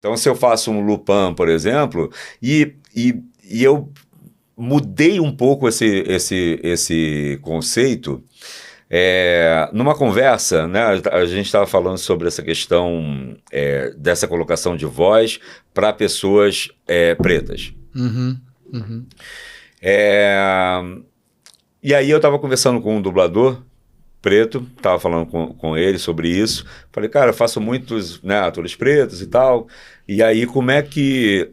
Então, se eu faço um Lupin, por exemplo, e eu mudei um pouco esse conceito. Numa conversa, né, a gente estava falando sobre essa questão dessa colocação de voz para pessoas pretas. Uhum, uhum. E aí eu estava conversando com um dublador preto, estava falando com ele sobre isso. Falei, cara, eu faço muitos, né, atores pretos e tal. E aí, como é que...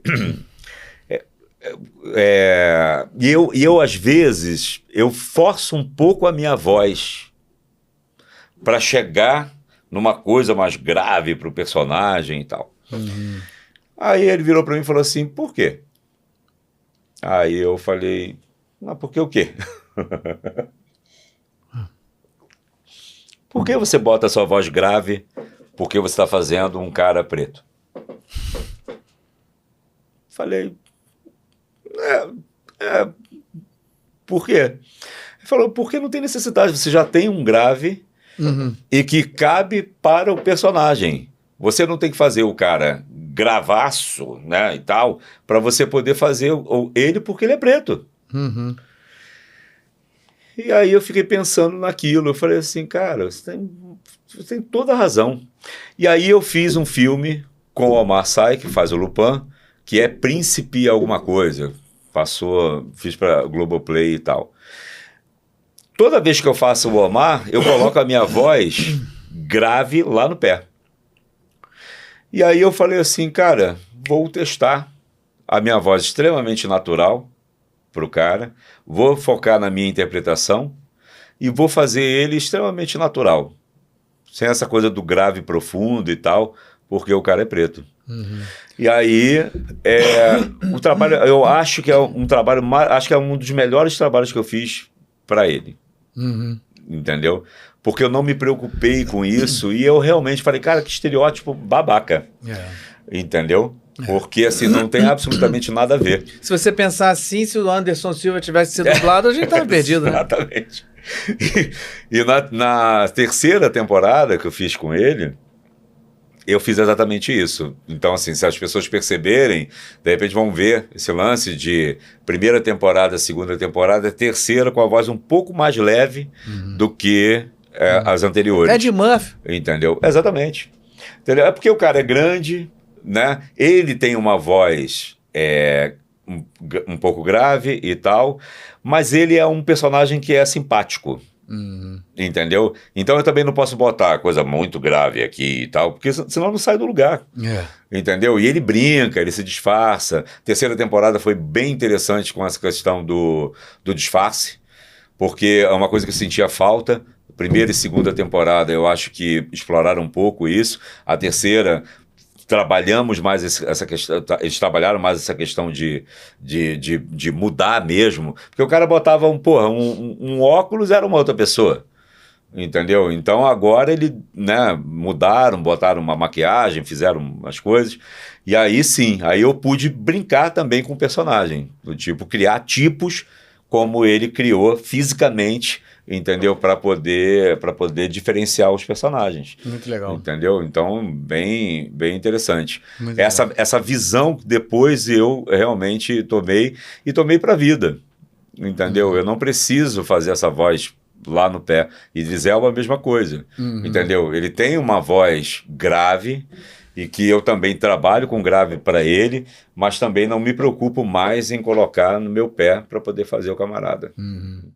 E eu, às vezes, eu forço um pouco a minha voz para chegar numa coisa mais grave pro personagem e tal. Uhum. Aí ele virou para mim e falou assim, por quê? Aí eu falei, mas por que o quê? Por que você bota a sua voz grave porque você está fazendo um cara preto? Falei, por quê? Ele falou, porque não tem necessidade, você já tem um grave e que cabe para o personagem. Você não tem que fazer o cara gravaço, né, e tal, para você poder fazer ele porque ele é preto. Uhum. E aí eu fiquei pensando naquilo, eu falei assim, cara, você tem toda a razão. E aí eu fiz um filme com o Omar Sy, que faz o Lupin, que é Príncipe alguma coisa. Fiz para Globoplay e tal. Toda vez que eu faço o Omar, eu coloco a minha voz grave lá no pé. E aí eu falei assim, cara, vou testar a minha voz extremamente natural pro cara, vou focar na minha interpretação e vou fazer ele extremamente natural, sem essa coisa do grave profundo e tal, porque o cara é preto. Uhum. E aí, o trabalho, eu acho que é um trabalho, acho que é um dos melhores trabalhos que eu fiz para ele. Uhum. Entendeu? Porque eu não me preocupei com isso e eu realmente falei, cara, que estereótipo babaca. Entendeu? Porque assim, não tem absolutamente nada a ver. Se você pensar assim, se o Anderson Silva tivesse sido dublado, a gente tava perdido, né? Exatamente. E na terceira temporada que eu fiz com ele, eu fiz exatamente isso. Então, assim, se as pessoas perceberem, de repente vão ver esse lance de primeira temporada, segunda temporada, terceira com a voz um pouco mais leve do que as anteriores. Ed Murphy. Entendeu? Exatamente. Entendeu? É porque o cara é grande, né? Ele tem uma voz um pouco grave e tal, mas ele é um personagem que é simpático. Entendeu? Então eu também não posso botar coisa muito grave aqui e tal, porque senão não sai do lugar. Entendeu? E ele brinca, ele se disfarça. Terceira temporada foi bem interessante com essa questão do disfarce, porque é uma coisa que eu sentia falta. Primeira e segunda temporada eu acho que exploraram um pouco isso. A terceira trabalhamos mais essa questão, eles trabalharam mais essa questão de mudar mesmo, porque o cara botava um óculos, era uma outra pessoa, entendeu? Então agora né, mudaram, botaram uma maquiagem, fizeram as coisas, e aí sim, aí eu pude brincar também com o personagem, do tipo, criar tipos como ele criou fisicamente, entendeu? Para poder diferenciar os personagens. Muito legal. Entendeu? Então, bem interessante. Muito Essa visão que depois eu realmente tomei para a vida. Entendeu? Eu não preciso fazer essa voz lá no pé. Idris Elba, a mesma coisa. Entendeu? Ele tem uma voz grave e que eu também trabalho com grave para ele, mas também não me preocupo mais em colocar no meu pé para poder fazer o camarada. Uhum.